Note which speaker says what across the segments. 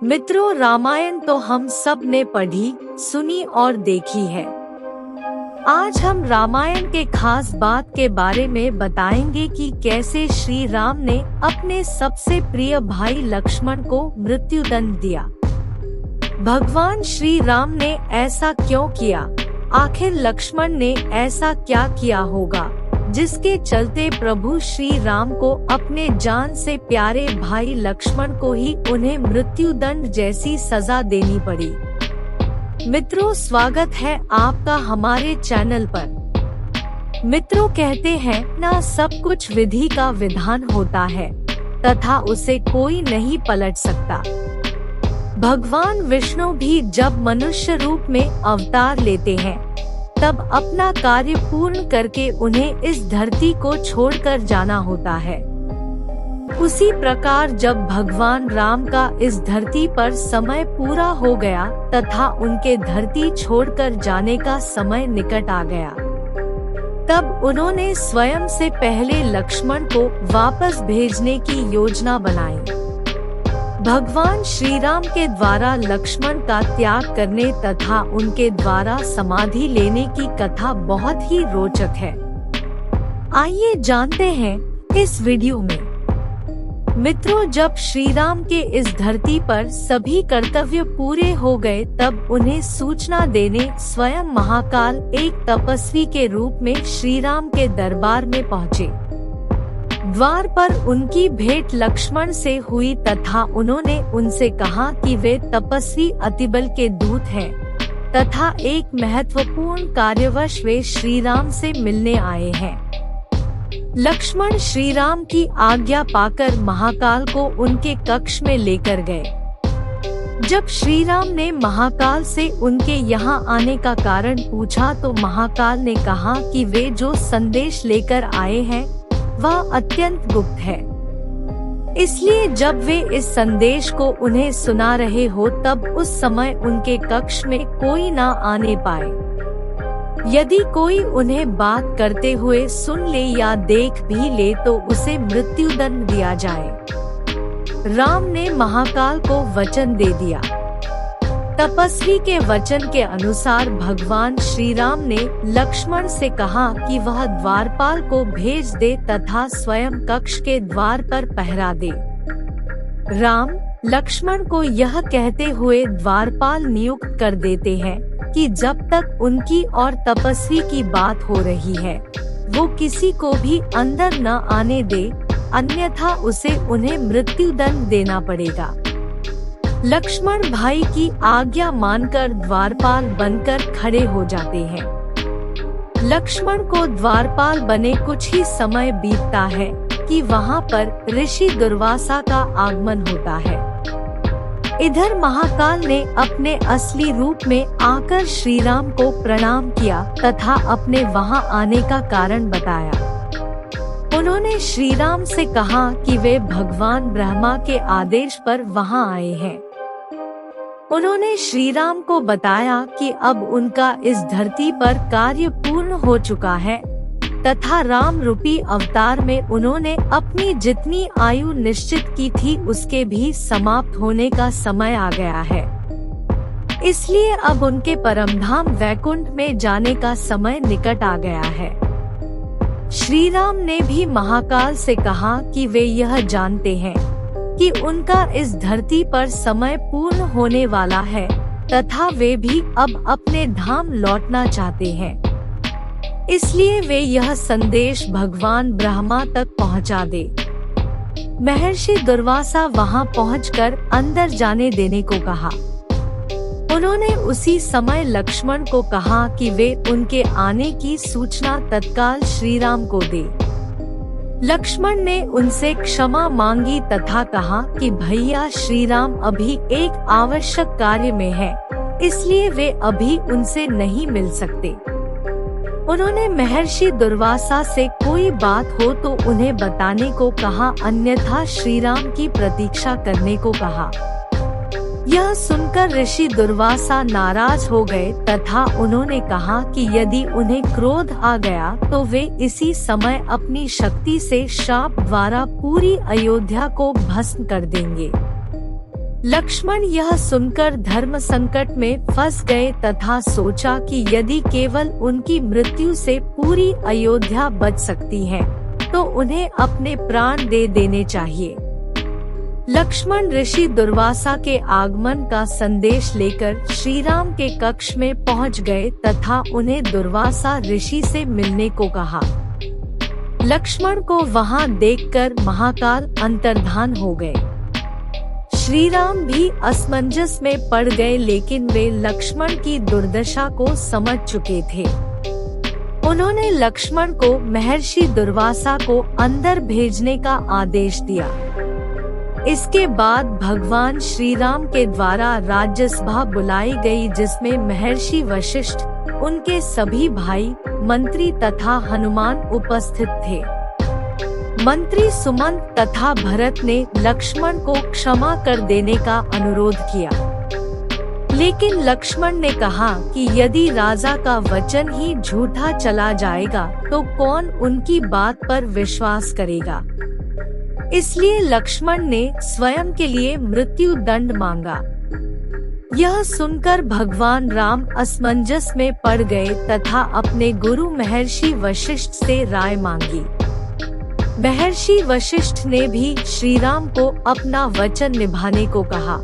Speaker 1: मित्रों, रामायण तो हम सब ने पढ़ी, सुनी और देखी है। आज हम रामायण के खास बात के बारे में बताएंगे कि कैसे श्री राम ने अपने सबसे प्रिय भाई लक्ष्मण को मृत्युदंड दिया। भगवान श्री राम ने ऐसा क्यों किया? आखिर लक्ष्मण ने ऐसा क्या किया होगा जिसके चलते प्रभु श्री राम को अपने जान से प्यारे भाई लक्ष्मण को ही उन्हें मृत्युदंड जैसी सजा देनी पड़ी। मित्रों, स्वागत है आपका हमारे चैनल पर। मित्रों, कहते हैं ना, सब कुछ विधि का विधान होता है तथा उसे कोई नहीं पलट सकता। भगवान विष्णु भी जब मनुष्य रूप में अवतार लेते हैं तब अपना कार्य पूर्ण करके उन्हें इस धरती को छोड़कर जाना होता है। उसी प्रकार जब भगवान राम का इस धरती पर समय पूरा हो गया तथा उनके धरती छोड़कर जाने का समय निकट आ गया, तब उन्होंने स्वयं से पहले लक्ष्मण को वापस भेजने की योजना बनाई। भगवान श्री राम के द्वारा लक्ष्मण का त्याग करने तथा उनके द्वारा समाधि लेने की कथा बहुत ही रोचक है। आइए जानते हैं इस वीडियो में। मित्रों, जब श्री राम के इस धरती पर सभी कर्तव्य पूरे हो गए तब उन्हें सूचना देने स्वयं महाकाल एक तपस्वी के रूप में श्री राम के दरबार में पहुँचे। द्वार पर उनकी भेंट लक्ष्मण से हुई तथा उन्होंने उनसे कहा कि वे तपस्वी अतिबल के दूत हैं तथा एक महत्वपूर्ण कार्यवश वे श्री राम से मिलने आए हैं। लक्ष्मण श्री राम की आज्ञा पाकर महाकाल को उनके कक्ष में लेकर गए। जब श्री राम ने महाकाल से उनके यहाँ आने का कारण पूछा तो महाकाल ने कहा कि वे जो संदेश लेकर आए हैं वह अत्यंत गुप्त है, इसलिए जब वे इस संदेश को उन्हें सुना रहे हो तब उस समय उनके कक्ष में कोई ना आने पाए। यदि कोई उन्हें बात करते हुए सुन ले या देख भी ले तो उसे मृत्युदंड दिया जाए। राम ने महाकाल को वचन दे दिया। तपस्वी के वचन के अनुसार भगवान श्री राम ने लक्ष्मण से कहा कि वह द्वारपाल को भेज दे तथा स्वयं कक्ष के द्वार पर पहरा दे। राम लक्ष्मण को यह कहते हुए द्वारपाल नियुक्त कर देते हैं कि जब तक उनकी और तपस्वी की बात हो रही है वो किसी को भी अंदर न आने दे, अन्यथा उसे उन्हें मृत्युदंड देना पड़ेगा। लक्ष्मण भाई की आज्ञा मानकर द्वारपाल बनकर खड़े हो जाते हैं। लक्ष्मण को द्वारपाल बने कुछ ही समय बीतता है कि वहाँ पर ऋषि दुर्वासा का आगमन होता है। इधर महाकाल ने अपने असली रूप में आकर श्री राम को प्रणाम किया तथा अपने वहाँ आने का कारण बताया। उन्होंने श्री राम से कहा कि वे भगवान ब्रह्मा के आदेश पर वहाँ आए हैं। उन्होंने श्री राम को बताया कि अब उनका इस धरती पर कार्य पूर्ण हो चुका है तथा राम रूपी अवतार में उन्होंने अपनी जितनी आयु निश्चित की थी उसके भी समाप्त होने का समय आ गया है। इसलिए अब उनके परमधाम वैकुंठ में जाने का समय निकट आ गया है। श्री राम ने भी महाकाल से कहा कि वे यह जानते हैं कि उनका इस धरती पर समय पूर्ण होने वाला है तथा वे भी अब अपने धाम लौटना चाहते हैं। इसलिए वे यह संदेश भगवान ब्रह्मा तक पहुंचा दे। महर्षि दुर्वासा वहां पहुंचकर अंदर जाने देने को कहा। उन्होंने उसी समय लक्ष्मण को कहा कि वे उनके आने की सूचना तत्काल श्री राम को दे। लक्ष्मण ने उनसे क्षमा मांगी तथा कहा कि भैया श्री राम अभी एक आवश्यक कार्य में है, इसलिए वे अभी उनसे नहीं मिल सकते। उन्होंने महर्षि दुर्वासा से कोई बात हो तो उन्हें बताने को कहा, अन्यथा श्री राम की प्रतीक्षा करने को कहा। यह सुनकर ऋषि दुर्वासा नाराज हो गए तथा उन्होंने कहा कि यदि उन्हें क्रोध आ गया तो वे इसी समय अपनी शक्ति से शाप द्वारा पूरी अयोध्या को भस्म कर देंगे। लक्ष्मण यह सुनकर धर्म संकट में फंस गए तथा सोचा कि यदि केवल उनकी मृत्यु से पूरी अयोध्या बच सकती है तो उन्हें अपने प्राण दे देने चाहिए। लक्ष्मण ऋषि दुर्वासा के आगमन का संदेश लेकर श्री राम के कक्ष में पहुंच गए तथा उन्हें दुर्वासा ऋषि से मिलने को कहा। लक्ष्मण को वहां देखकर महाकाल अंतर्धान हो गए। श्री राम भी असमंजस में पड़ गए, लेकिन वे लक्ष्मण की दुर्दशा को समझ चुके थे। उन्होंने लक्ष्मण को महर्षि दुर्वासा को अंदर भेजने का आदेश दिया। इसके बाद भगवान श्री राम के द्वारा राज्यसभा बुलाई गई, जिसमें महर्षि वशिष्ठ, उनके सभी भाई, मंत्री तथा हनुमान उपस्थित थे। मंत्री सुमंत तथा भरत ने लक्ष्मण को क्षमा कर देने का अनुरोध किया, लेकिन लक्ष्मण ने कहा कि यदि राजा का वचन ही झूठा चला जाएगा तो कौन उनकी बात पर विश्वास करेगा। इसलिए लक्ष्मण ने स्वयं के लिए मृत्यु दंड मांगा। यह सुनकर भगवान राम असमंजस में पड़ गए तथा अपने गुरु महर्षि वशिष्ठ से राय मांगी। महर्षि वशिष्ठ ने भी श्री राम को अपना वचन निभाने को कहा।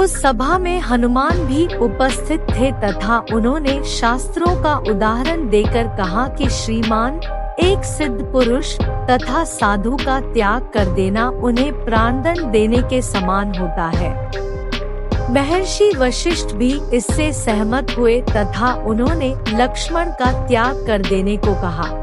Speaker 1: उस सभा में हनुमान भी उपस्थित थे तथा उन्होंने शास्त्रों का उदाहरण देकर कहा कि श्रीमान, एक सिद्ध पुरुष तथा साधु का त्याग कर देना उन्हें प्राणदंड देने के समान होता है। महर्षि वशिष्ठ भी इससे सहमत हुए तथा उन्होंने लक्ष्मण का त्याग कर देने को कहा।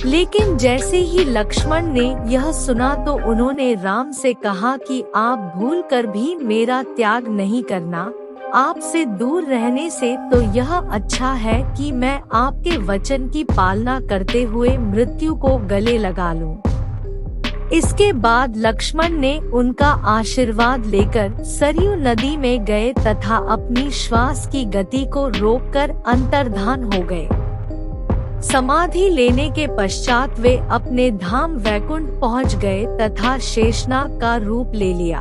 Speaker 1: लेकिन जैसे ही लक्ष्मण ने यह सुना तो उन्होंने राम से कहा कि आप भूलकर भी मेरा त्याग नहीं करना। आपसे दूर रहने से तो यह अच्छा है कि मैं आपके वचन की पालना करते हुए मृत्यु को गले लगा लूं। इसके बाद लक्ष्मण ने उनका आशीर्वाद लेकर सरयू नदी में गए तथा अपनी श्वास की गति को रोककर अंतर्धान हो गए। समाधि लेने के पश्चात वे अपने धाम वैकुंठ पहुंच गए तथा शेषनाग का रूप ले लिया।